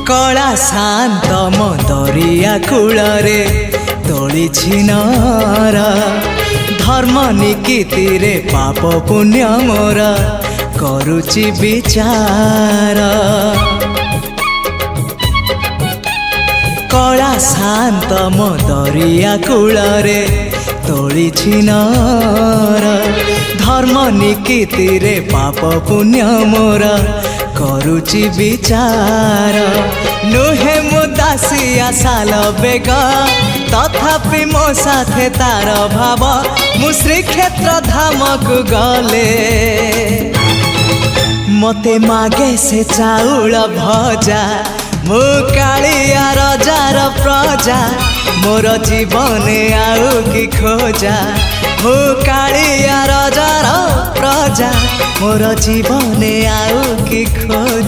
कला शांत मो दरिया कूलरे तोलिछि नर धर्म निकीति रे पाप पुण्य मोर करुचि विचार। कला शांत मो दरिया कूलरे तोलिछि नर धर्म निकीति रे पाप पुण्य मोर करुचि विचार। नुहे मु दासिया साल बेग तथापि मो साथे तार भाव मु श्रीक्षेत्र धाम को गले मते मागे से चाउल भजा मु कालिया रजार प्रजा मोर जीवन आउ कि खोजा मु कालिया रजार प्रजा मोर जीवन आउ कि खोजा।